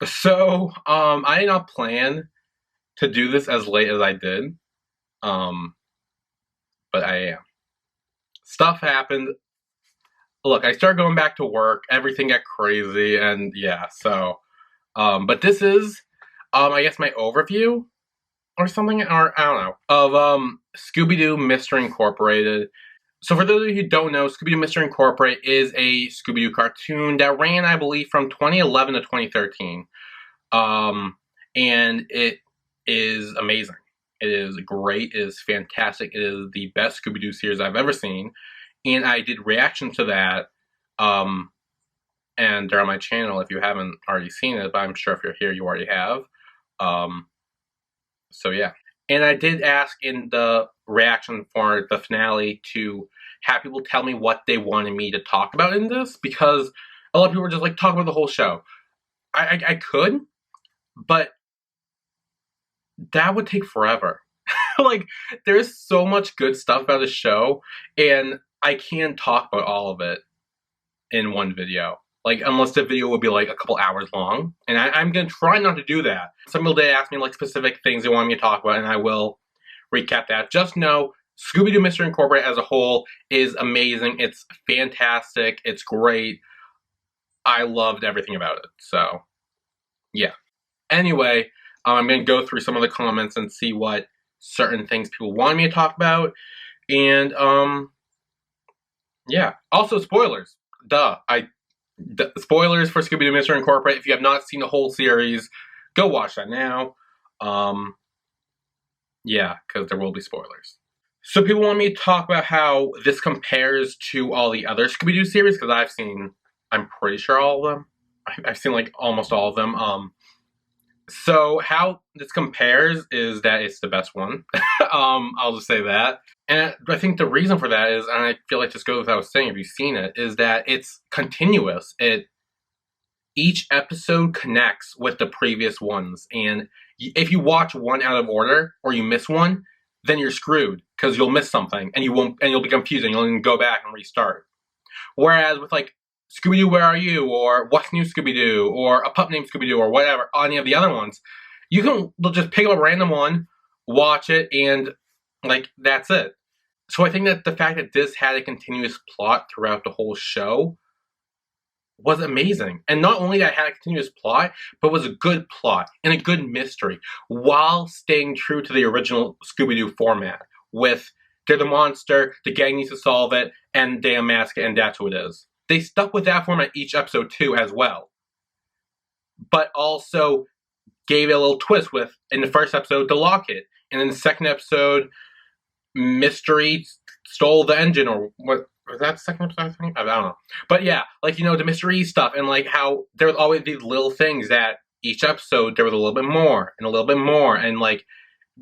So, I did not plan to do this as late as I did, um, but I am. Stuff happened. Look, I started going back to work. Everything got crazy, and yeah. So, but this is, I guess my overview or something, or I don't know, of Scooby Doo Mystery Incorporated. So, for those of you who don't know, Scooby Doo Mystery Incorporated is a Scooby Doo cartoon that ran, I believe, from 2011 to 2013. Um, and it is amazing. It is great. It is fantastic. It is the best Scooby Doo series I've ever seen. And I did reaction to that. Um, and they're on my channel if you haven't already seen it, but I'm sure if you're here, you already have. Um, so yeah. And I did ask in the reaction for the finale to have people tell me what they wanted me to talk about in this, because a lot of people were just like, talk about the whole show. I could, but that would take forever. Like, there's so much good stuff about the show, and I can't talk about all of it in one video. Like, unless the video would be like a couple hours long, and I'm gonna try not to do that. Some people did ask me like specific things they want me to talk about, and I will recap that. Just know Scooby Doo Mystery Incorporated as a whole is amazing. It's fantastic. It's great. I loved everything about it. So, yeah. Anyway, I'm going to go through some of the comments and see what certain things people want me to talk about. And, yeah. Also, spoilers. Spoilers for Scooby-Doo Mystery Incorporated. If you have not seen the whole series, go watch that now. Yeah, because there will be spoilers. So people want me to talk about how this compares to all the other Scooby-Doo series, because I'm pretty sure all of them. I've seen, like, almost all of them. So how this compares is that it's the best one. I'll just say that. And I think the reason for that is, and I feel like this goes without saying if you've seen it, is that it's continuous. Each episode connects with the previous ones, and if you watch one out of order or you miss one, then you're screwed because you'll miss something and you'll be confused and you'll go back and restart. Whereas with like Scooby-Doo, Where Are You? Or What's New Scooby-Doo? Or A Pup Named Scooby-Doo? Or whatever, any of the other ones, they'll just pick up a random one, watch it, and, like, that's it. So I think that the fact that this had a continuous plot throughout the whole show was amazing. And not only that it had a continuous plot, but was a good plot and a good mystery while staying true to the original Scooby-Doo format with they're the monster, the gang needs to solve it, and they unmask it, and that's who it is. They stuck with that format each episode too as well. But also gave it a little twist with, in the first episode, the locket. And in the second episode, Mystery stole the engine, or what was that the second episode, I think? I don't know. But yeah, like, the mystery stuff, and like how there was always these little things that each episode there was a little bit more and a little bit more, and like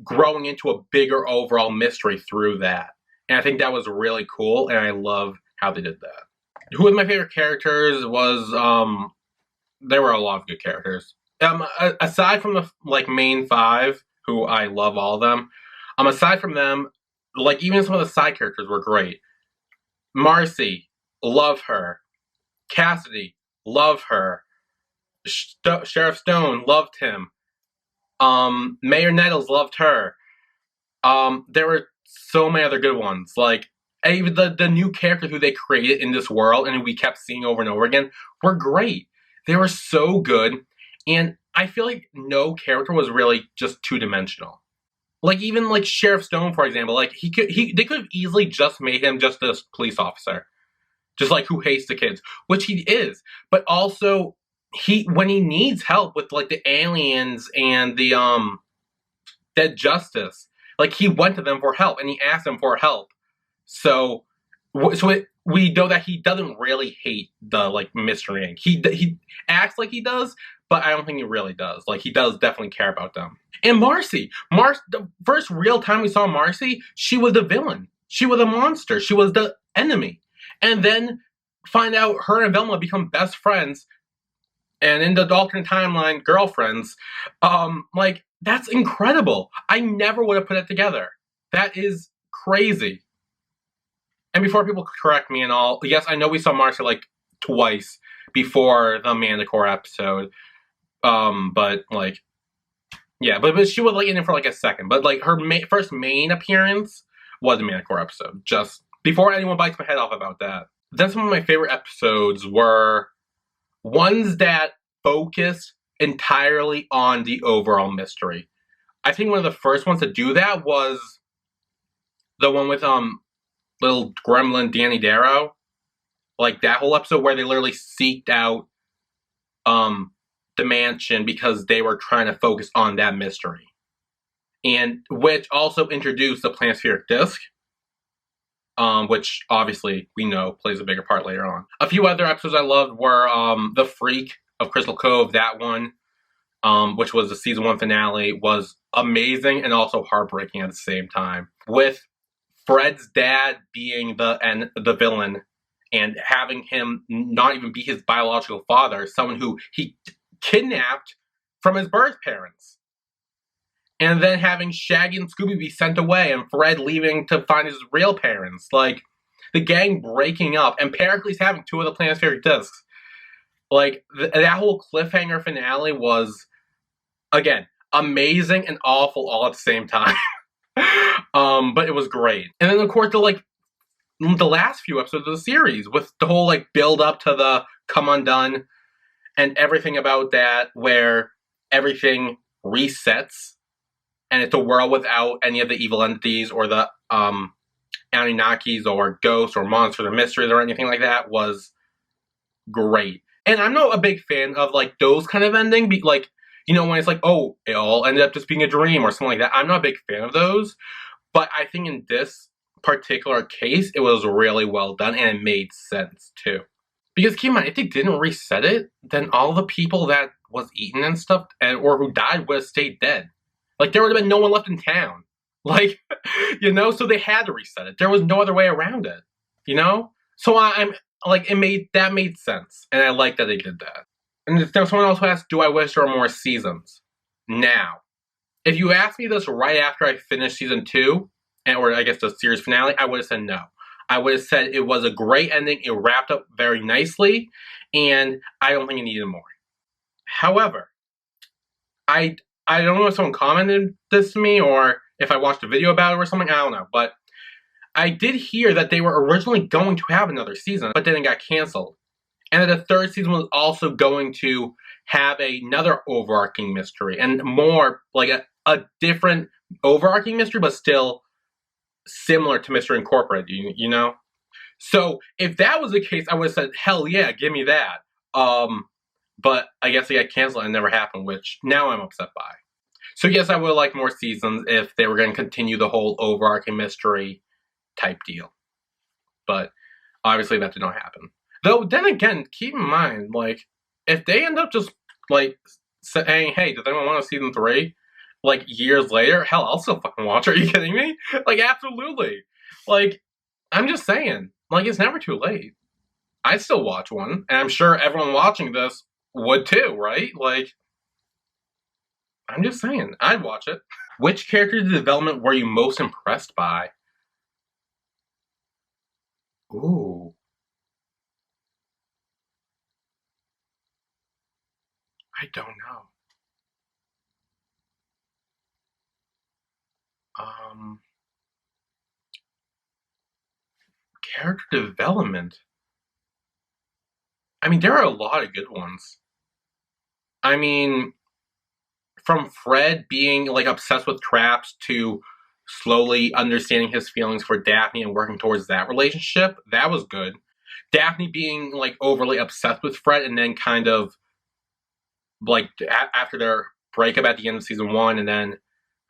growing into a bigger overall mystery through that. And I think that was really cool, and I love how they did that. Who was my favorite characters was, there were a lot of good characters. Aside from the, like, main five, who I love all of them, aside from them, like, even some of the side characters were great. Marcy, love her. Cassidy, love her. Sheriff Stone, loved him. Mayor Nettles, loved her. There were so many other good ones. Like, even the new characters who they created in this world and we kept seeing over and over again were great. They were so good, and I feel like no character was really just two-dimensional. Like, even like Sheriff Stone, for example, like they could have easily just made him just a police officer, just like who hates the kids, which he is. But also, when he needs help with like the aliens and the Dead Justice, like he went to them for help and he asked them for help. So we know that he doesn't really hate the like mystery Inc. He acts like he does, but I don't think he really does. Like, he does definitely care about them. And Marcy, the first real time we saw Marcy, she was the villain. She was a monster. She was the enemy. And then find out her and Velma become best friends, and in the alternate timeline, girlfriends. Like, that's incredible. I never would have put it together. That is crazy. And before people correct me and all, yes, I know we saw Marcy like twice before the Manticore episode. But like, yeah, but she was like in it for like a second. But like her first main appearance was the Manticore episode. Just before anyone bites my head off about that. Then some of my favorite episodes were ones that focused entirely on the overall mystery. I think one of the first ones to do that was the one with little gremlin Danny Darrow. Like that whole episode where they literally seeked out the mansion because they were trying to focus on that mystery. And which also introduced the planispheric disc, which obviously we know plays a bigger part later on. A few other episodes I loved were The Freak of Crystal Cove. That one, which was the season 1 finale, was amazing and also heartbreaking at the same time. With Fred's dad being the villain and having him not even be his biological father, someone who he kidnapped from his birth parents. And then having Shaggy and Scooby be sent away and Fred leaving to find his real parents. Like, the gang breaking up and Pericles having 2 of the planispheric discs. Like, that whole cliffhanger finale was, again, amazing and awful all at the same time. But it was great. And then, of course, the last few episodes of the series with the whole, like, build up to the Come Undone and everything about that, where everything resets and it's a world without any of the evil entities or the Anunnakis or ghosts or monsters or mysteries or anything like that, was great. And I'm not a big fan of like those kind of ending, like, you know, when it's like, oh, it all ended up just being a dream or something like that. I'm not a big fan of those. But I think in this particular case, it was really well done and it made sense too. Because keep in mind, if they didn't reset it, then all the people that was eaten and stuff, or who died, would have stayed dead. Like, there would have been no one left in town. Like, you know, so they had to reset it. There was no other way around it, you know? So I'm like, that made sense. And I like that they did that. And there's someone else who asked, do I wish there were more seasons? Now, if you asked me this right after I finished season 2, or I guess the series finale, I would have said no. I would have said it was a great ending. It wrapped up very nicely. And I don't think it needed more. However, I don't know if someone commented this to me or if I watched a video about it or something. I don't know. But I did hear that they were originally going to have another season, but then it got canceled. And that the third season was also going to have another overarching mystery and more like a different overarching mystery, but still similar to Mystery Incorporated, you know? So if that was the case, I would have said, hell yeah, give me that. But I guess it got canceled and it never happened, which now I'm upset by. So yes, I would like more seasons if they were going to continue the whole overarching mystery type deal. But obviously that did not happen. Though, then again, keep in mind, like, if they end up just, like, saying, hey, does anyone want a season 3? Like, years later, hell, I'll still fucking watch. Are you kidding me? Like, absolutely. Like, I'm just saying. Like, it's never too late. I'd still watch one. And I'm sure everyone watching this would too, right? Like, I'm just saying. I'd watch it. Which character development were you most impressed by? Ooh. I don't know. Character development. I mean, there are a lot of good ones. I mean, from Fred being, like, obsessed with traps to slowly understanding his feelings for Daphne and working towards that relationship, that was good. Daphne being, like, overly obsessed with Fred and then kind of, like, after their breakup at the end of season 1 and then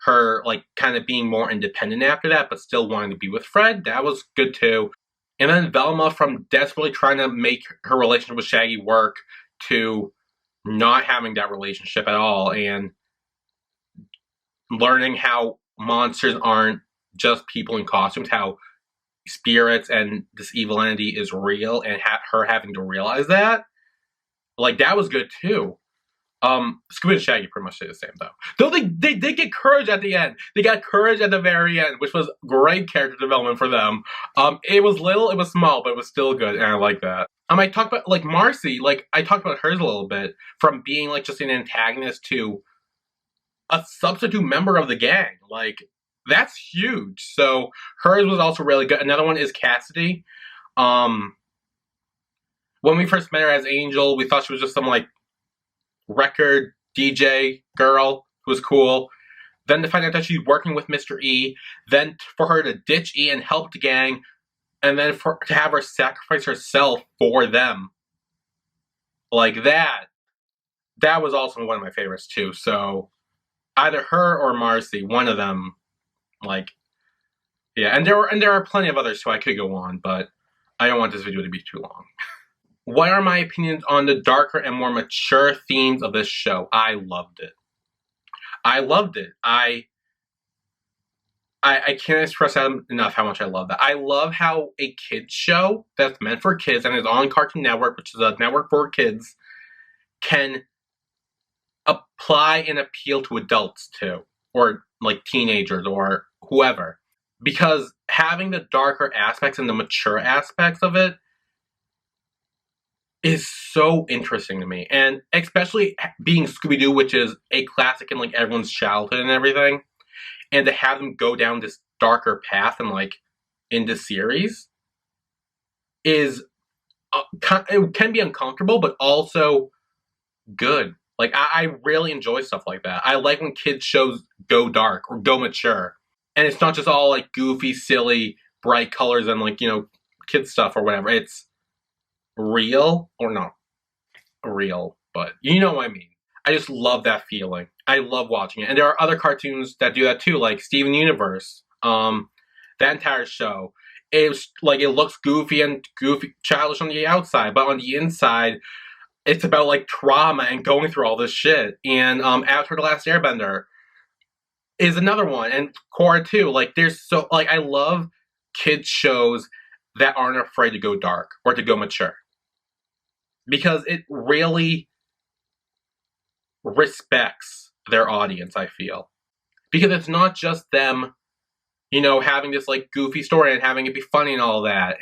her, like, kind of being more independent after that, but still wanting to be with Fred, that was good too. And then Velma, from desperately trying to make her relationship with Shaggy work to not having that relationship at all and learning how monsters aren't just people in costumes, how spirits and this evil entity is real, and her having to realize that. Like, that was good too. Scooby and Shaggy pretty much stay the same though. Though they did get Courage at the end. They got Courage at the very end, which was great character development for them. It was little, it was small, but it was still good, and I like that. I talked about like Marcy, like I talked about hers a little bit, from being like just an antagonist to a substitute member of the gang. Like that's huge. So hers was also really good. Another one is Cassidy. Um, when we first met her as Angel, we thought she was just some like record DJ girl who was cool. Then to find out that she's working with Mr. E. Then for her to ditch E and help the gang, and then to have her sacrifice herself for them. Like that. That was also one of my favorites too. So either her or Marcy, one of them, like, yeah. And there are plenty of others too. I could go on, but I don't want this video to be too long. What are my opinions on the darker and more mature themes of this show? I loved it. I loved it. I can't express enough how much I love that. I love how a kids show that's meant for kids and is on Cartoon Network, which is a network for kids, can apply and appeal to adults too, or like teenagers or whoever. Because having the darker aspects and the mature aspects of it is so interesting to me. And especially being Scooby-Doo, which is a classic in like everyone's childhood and everything, and to have them go down this darker path and like in this series is it can be uncomfortable, but also good. Like I really enjoy stuff like that. I like when kids shows go dark or go mature, and it's not just all like goofy, silly, bright colors and like, you know, kid stuff or whatever. It's real, or not real, but you know what I mean. I just love that feeling. I love watching it. And there are other cartoons that do that too, like Steven Universe. That entire show. It's like, it looks goofy and childish on the outside, but on the inside, it's about like trauma and going through all this shit. And Avatar: The Last Airbender is another one, and Korra too. Like there's so like I love kids shows that aren't afraid to go dark or to go mature, because it really respects their audience, I feel. Because it's not just them, you know, having this like goofy story and having it be funny and all that.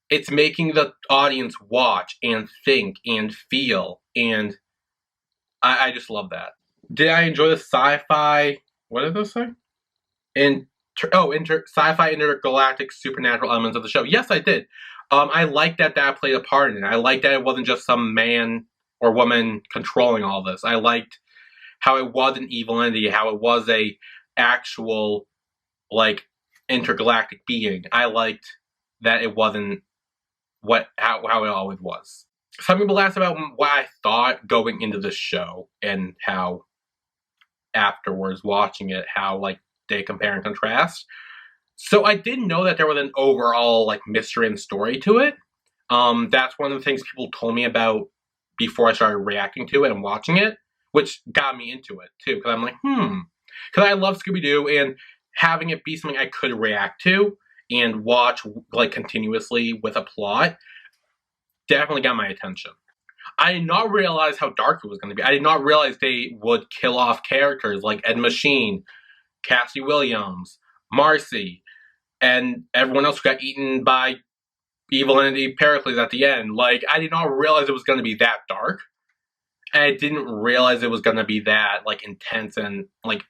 It's making the audience watch and think and feel, and I just love that. Did I enjoy the sci-fi, what did this say? Sci-fi intergalactic supernatural elements of the show. Yes, I did. I like that played a part in it. I liked that it wasn't just some man or woman controlling all this. I liked how it was an evil entity, how it was a actual, like, intergalactic being. I liked that it wasn't how it always was. Some people asked about what I thought going into the show, and how afterwards watching it, how like they compare and contrast. So I didn't know that there was an overall like mystery and story to it. That's one of the things people told me about before I started reacting to it and watching it, which got me into it too. Because I'm like, because I love Scooby-Doo, and having it be something I could react to and watch like continuously with a plot definitely got my attention. I did not realize how dark it was going to be. I did not realize they would kill off characters like Ed Machine, Cassie Williams, Marcy, and everyone else who got eaten by evil entity Pericles at the end. Like, I did not realize it was going to be that dark. And I didn't realize it was going to be that, like, intense and, like,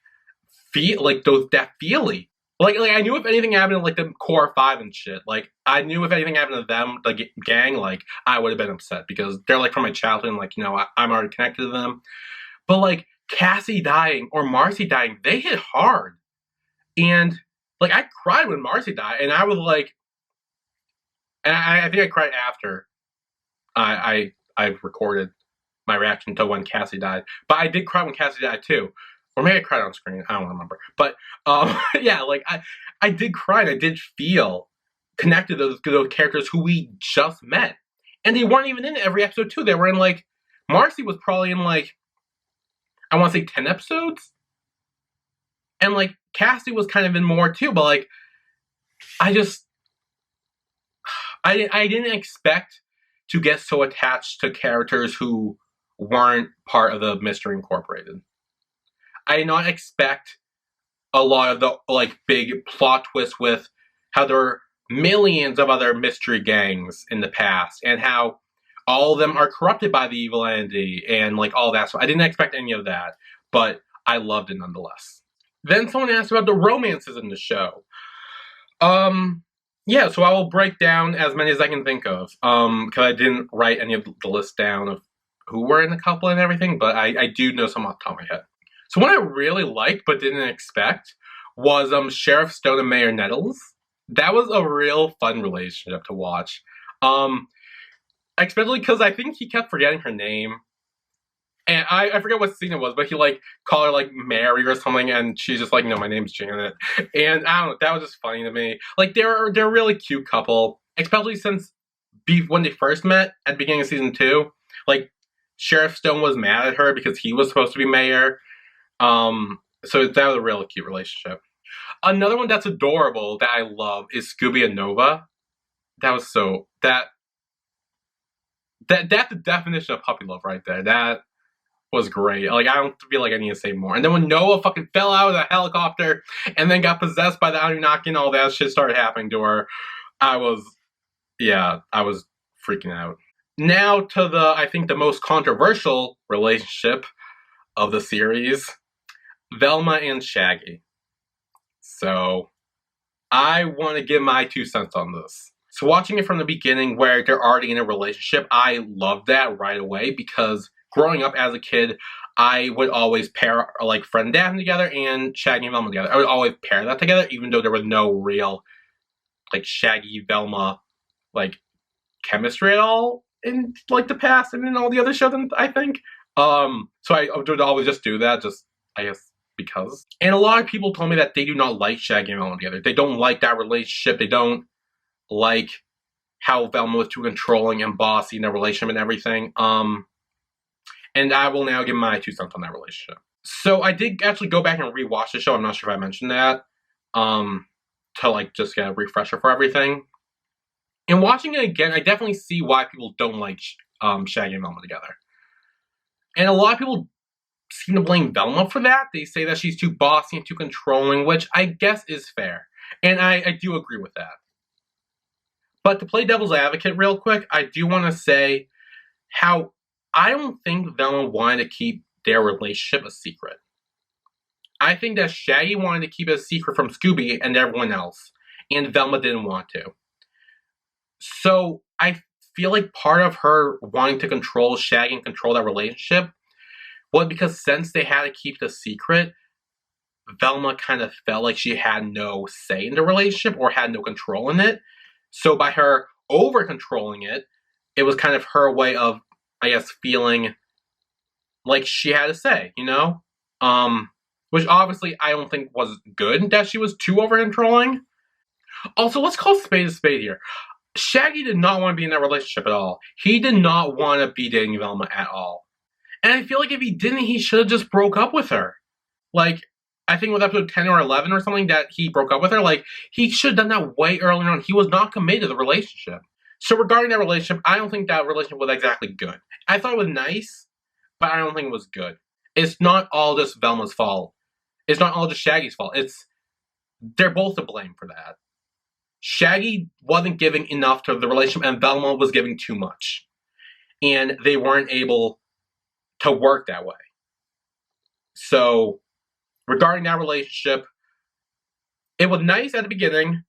that feely. Like I knew if anything happened to, like, the Core 5 and shit, like, I knew if anything happened to them, the gang, like, I would have been upset, because they're, like, from my childhood, and, like, you know, I'm already connected to them. But, like, Cassie dying or Marcy dying, they hit hard. And, like, I cried when Marcy died, and I was, like, and I think I cried after I recorded my reaction to when Cassie died. But I did cry when Cassie died, too. Or maybe I cried on screen. I don't remember. But, yeah, like, I did cry, and I did feel connected to those characters who we just met. And they weren't even in every episode, too. They were in, like, Marcy was probably in, like, I want to say 10 episodes? And, like, Cassie was kind of in more, too. But, like, I didn't expect to get so attached to characters who weren't part of the Mystery Incorporated. I did not expect a lot of the like big plot twists with how there are millions of other mystery gangs in the past and how all of them are corrupted by the evil entity and like all that. So I didn't expect any of that, but I loved it nonetheless. Then someone asked about the romances in the show. Yeah, so I will break down as many as I can think of. Because I didn't write any of the list down of who were in the couple and everything, but I do know some off the top of my head. So what I really liked but didn't expect was Sheriff Stone and Mayor Nettles. That was a real fun relationship to watch. Especially because I think he kept forgetting her name. And I forget what scene it was, but he like called her like Mary or something, and she's just like, no, my name's Janet. And I don't know, that was just funny to me. Like they're a really cute couple, especially since when they first met at the beginning of season 2. Like Sheriff Stone was mad at her because he was supposed to be mayor. So that was a really cute relationship. Another one that's adorable that I love is Scooby and Nova. That was so that's the definition of puppy love right there. That was great. Like I don't feel like I need to say more. And then when Noah fucking fell out of the helicopter and then got possessed by the Anunnaki and all that shit started happening to her, I was freaking out. Now to I think the most controversial relationship of the series, Velma and Shaggy. So I want to give my 2 cents on this. So watching it from the beginning where they're already in a relationship, I loved that right away because growing up as a kid, I would always pair like Fred and Daphne together and Shaggy and Velma together. I would always pair that together, even though there was no real like Shaggy Velma like chemistry at all in like the past and in all the other shows. I think so. I would always just do that, just I guess because. And a lot of people told me that they do not like Shaggy and Velma together. They don't like that relationship. They don't like how Velma was too controlling and bossy in their relationship and everything. And I will now give my 2 cents on that relationship. So I did actually go back and rewatch the show. I'm not sure if I mentioned that. To like just get a refresher for everything. And watching it again, I definitely see why people don't like Shaggy and Velma together. And a lot of people seem to blame Velma for that. They say that she's too bossy and too controlling, which I guess is fair. And I do agree with that. But to play devil's advocate real quick, I do want to say how I don't think Velma wanted to keep their relationship a secret. I think that Shaggy wanted to keep it a secret from Scooby and everyone else, and Velma didn't want to. So I feel like part of her wanting to control Shaggy and control that relationship was because since they had to keep the secret, Velma kind of felt like she had no say in the relationship or had no control in it. So by her over-controlling it, it was kind of her way of, I guess, feeling like she had a say, you know? Which obviously I don't think was good that she was too over-controlling. Also, let's call spade a spade here. Shaggy did not want to be in that relationship at all. He did not want to be dating Velma at all. And I feel like if he didn't, he should have just broke up with her. Like, I think with episode 10 or 11 or something that he broke up with her, like, he should have done that way earlier on. He was not committed to the relationship. So regarding that relationship, I don't think that relationship was exactly good. I thought it was nice, but I don't think it was good. It's not all just Velma's fault. It's not all just Shaggy's fault. They're both to blame for that. Shaggy wasn't giving enough to the relationship, and Velma was giving too much. And they weren't able to work that way. So, regarding that relationship, it was nice at the beginning,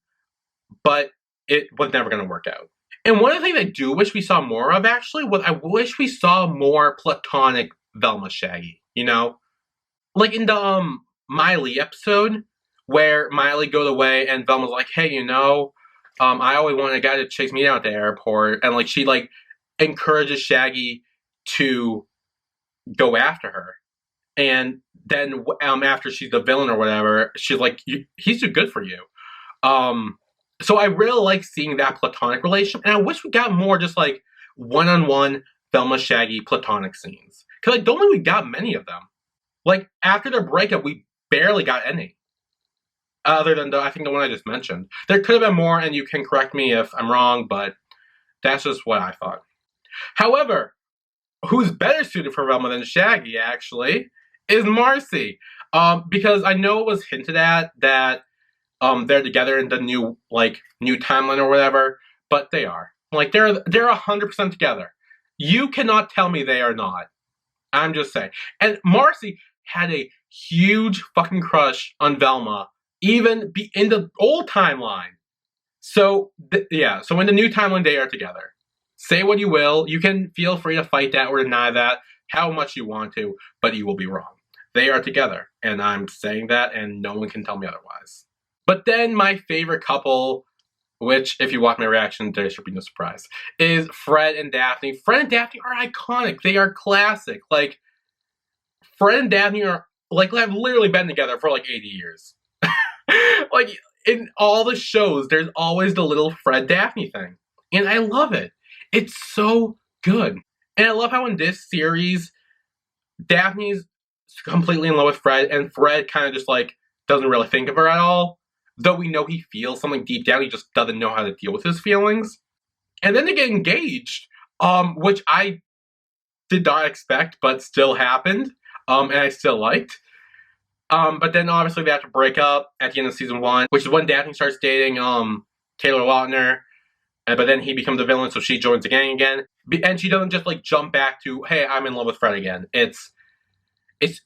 but it was never going to work out. And one of the things I do wish we saw more of, actually, was I wish we saw more platonic Velma Shaggy, you know? Like in the Miley episode, where Miley goes away and Velma's like, hey, you know, I always wanted a guy to chase me down at the airport. And like she like encourages Shaggy to go after her. And then after she's the villain or whatever, she's like, he's too good for you. So I really like seeing that platonic relationship. And I wish we got more just like one-on-one Velma Shaggy platonic scenes. Because I don't think we got many of them. Like after their breakup, we barely got any. Other than I think the one I just mentioned. There could have been more, and you can correct me if I'm wrong, but that's just what I thought. However, who's better suited for Velma than Shaggy, actually, is Marcy. Because I know it was hinted at that they're together in the new timeline or whatever, but they are. Like they're 100% together. You cannot tell me they are not. I'm just saying. And Marcy had a huge fucking crush on Velma, even in the old timeline. So yeah, so in the new timeline they are together. Say what you will, you can feel free to fight that or deny that how much you want to, but you will be wrong. They are together, and I'm saying that, and no one can tell me otherwise. But then my favorite couple, which if you watch my reaction, there should be no surprise, is Fred and Daphne. Fred and Daphne are iconic. They are classic. Like, Fred and Daphne are, like, have literally been together for, like, 80 years. Like, in all the shows, there's always the little Fred-Daphne thing. And I love it. It's so good. And I love how in this series, Daphne's completely in love with Fred, and Fred kind of just, like, doesn't really think of her at all. Though we know he feels something deep down, he just doesn't know how to deal with his feelings. And then they get engaged, which I did not expect, but still happened, and I still liked. But then obviously they have to break up at the end of season 1, which is when Daphne starts dating Taylor Lautner. But then he becomes a villain, so she joins the gang again. And she doesn't just like jump back to, hey, I'm in love with Fred again. It's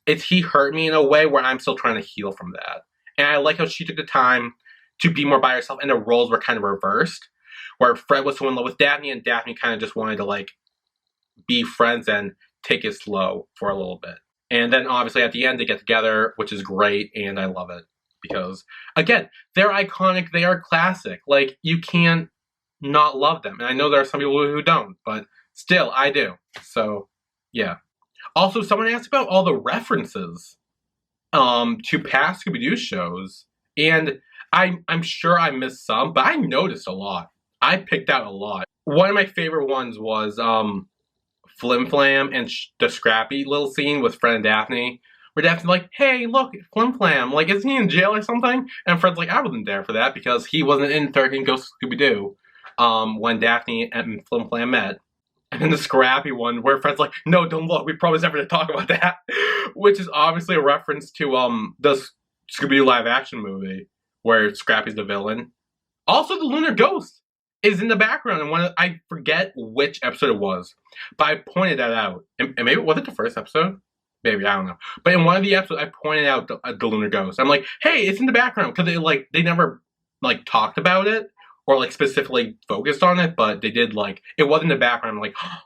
he hurt me in a way where I'm still trying to heal from that. And I like how she took the time to be more by herself, and the roles were kind of reversed, where Fred was so in love with Daphne, and Daphne kind of just wanted to like be friends and take it slow for a little bit. And then obviously at the end they get together, which is great, and I love it. Because, again, they're iconic, they are classic. Like, you can't not love them. And I know there are some people who don't, but still, I do. So, yeah. Also, someone asked about all the references to past Scooby-Doo shows, and I'm sure I missed some, but I noticed a lot. I picked out a lot. One of my favorite ones was Flim Flam and the Scrappy little scene with Fred and Daphne, where Daphne's like, hey, look, Flim Flam, like, isn't he in jail or something? And Fred's like, I wasn't there for that because he wasn't in 13 Ghosts of Scooby-Doo when Daphne and Flim Flam met. And then the Scrappy one, where Fred's like, no, don't look, we promised never to talk about that. Which is obviously a reference to the Scooby-Doo live-action movie, where Scrappy's the villain. Also, the Lunar Ghost is in the background, and I forget which episode it was, but I pointed that out. And maybe, was it the first episode? Maybe, I don't know. But in one of the episodes, I pointed out the Lunar Ghost. I'm like, hey, it's in the background, because they never, like, talked about it, or, like, specifically focused on it, but they did, like, it was in the background. I'm like, oh,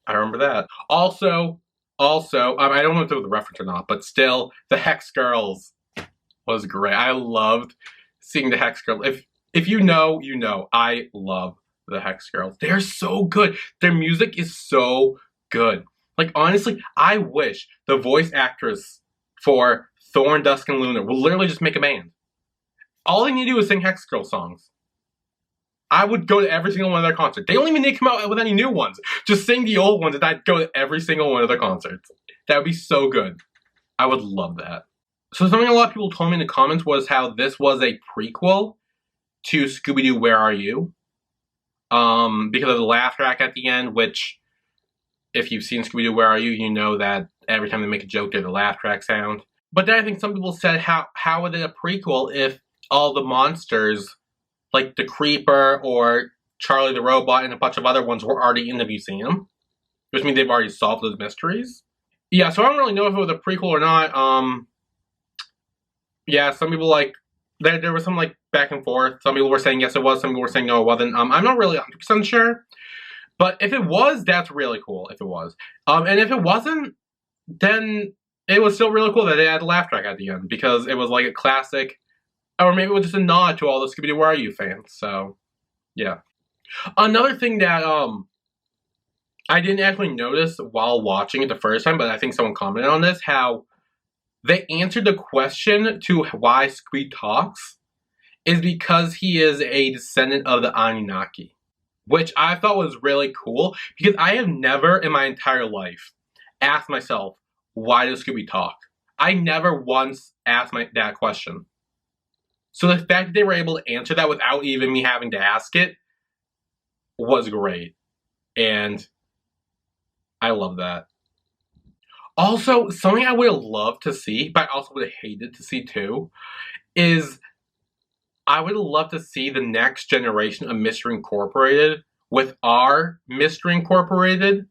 I remember that. Also, I don't know if it was a reference or not, but still, the Hex Girls was great. I loved seeing the Hex Girls. If you know, you know. I love the Hex Girls. They're so good. Their music is so good. Like, honestly, I wish the voice actress for Thorn, Dusk, and Luna would literally just make a band. All they need to do is sing Hex Girl songs. I would go to every single one of their concerts. They don't even need to come out with any new ones. Just sing the old ones, and I'd go to every single one of their concerts. That would be so good. I would love that. So something a lot of people told me in the comments was how this was a prequel to Scooby-Doo, Where Are You? Because of the laugh track at the end, which, if you've seen Scooby-Doo, Where Are You? You know that every time they make a joke, there's a laugh track sound. But then I think some people said, how was it a prequel if all the monsters, like the Creeper or Charlie the Robot and a bunch of other ones, were already in the museum? Which means they've already solved those mysteries. Yeah, so I don't really know if it was a prequel or not. Yeah, some people, like, there was some, like, back and forth. Some people were saying yes it was, some people were saying no it wasn't. I'm not really 100% sure. But if it was, that's really cool, if it was. And if it wasn't, then it was still really cool that they had a laugh track at the end, because it was like a classic, or maybe it was just a nod to all the Scooby-Doo Where Are You fans. So, yeah. Another thing that I didn't actually notice while watching it the first time, but I think someone commented on this, how they answered the question to why Scooby talks is because he is a descendant of the Anunnaki. Which I thought was really cool, because I have never in my entire life asked myself, why does Scooby talk? I never once asked that question. So the fact that they were able to answer that without even me having to ask it was great. And I love that. Also, something I would have loved to see, but I also would have hated to see too, is I would have loved to see the next generation of Mystery Incorporated with our Mystery Incorporated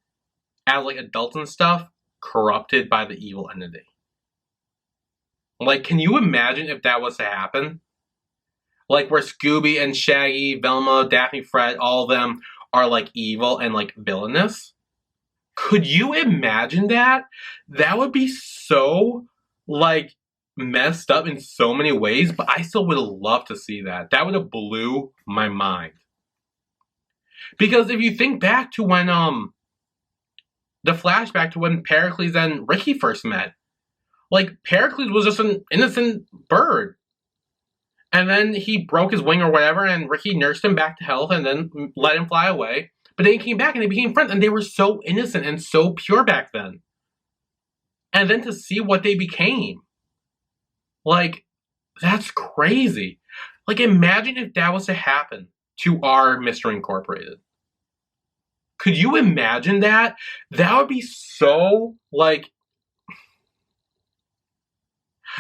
as like adults and stuff corrupted by the evil entity. Like, can you imagine if that was to happen? Like, where Scooby and Shaggy, Velma, Daphne, Fred, all of them are like evil and like villainous? Could you imagine that? That would be so like messed up in so many ways, but I still would have loved to see that. That would have blew my mind. Because if you think back to when the flashback to when Pericles and Ricky first met, like Pericles was just an innocent bird. And then he broke his wing or whatever, and Ricky nursed him back to health and then let him fly away. But then he came back and they became friends, and they were so innocent and so pure back then. And then to see what they became, like, that's crazy. Like, imagine if that was to happen to our Mystery Incorporated. Could you imagine that? That would be so, like,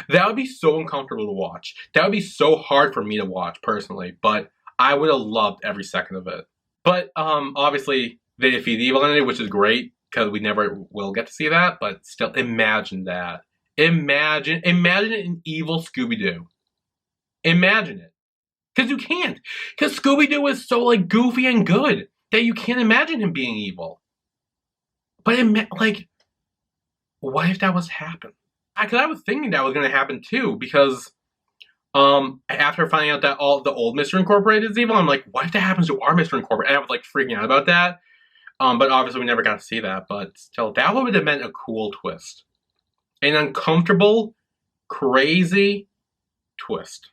that would be so uncomfortable to watch. That would be so hard for me to watch, personally. But I would have loved every second of it. But, obviously, they defeat the evil entity, which is great, because we never will get to see that. But still, imagine that. Imagine an evil Scooby-Doo. Imagine it. Because you can't. Because Scooby-Doo is so, like, goofy and good that you can't imagine him being evil. But, like, what if that was to happen? Because I was thinking that was going to happen, too, because after finding out that all the old Mystery Incorporated is evil, I'm like, what if that happens to our Mystery Incorporated? And I was, like, freaking out about that. But obviously we never got to see that. But still, that would have meant a cool twist. An uncomfortable, crazy twist.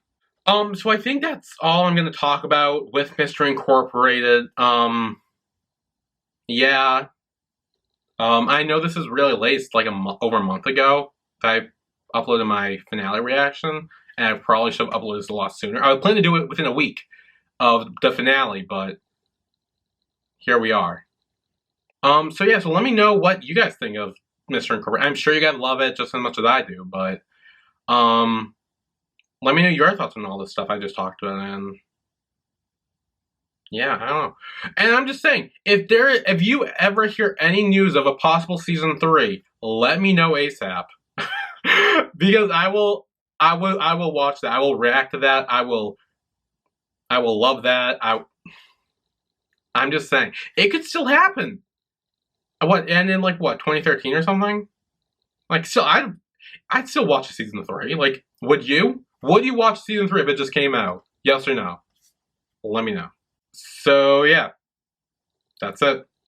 So I think that's all I'm going to talk about with Mystery Incorporated. Yeah. I know this is really late. It's like over a month ago that I uploaded my finale reaction, and I probably should have uploaded this a lot sooner. I was planning to do it within a week of the finale, but here we are. So yeah, so let me know what you guys think of Mystery Incorporated. I'm sure you guys love it just as much as I do, but let me know your thoughts on all this stuff I just talked about, and yeah, I don't know. And I'm just saying, if you ever hear any news of a possible season 3, let me know ASAP. Because I will watch that. I will react to that. I will love that. I'm just saying, it could still happen. What, and in like what, 2013 or something? Like, still, I'd still watch season 3. Like, would you? Would you watch season 3 if it just came out? Yes or no? Let me know. So yeah, that's it.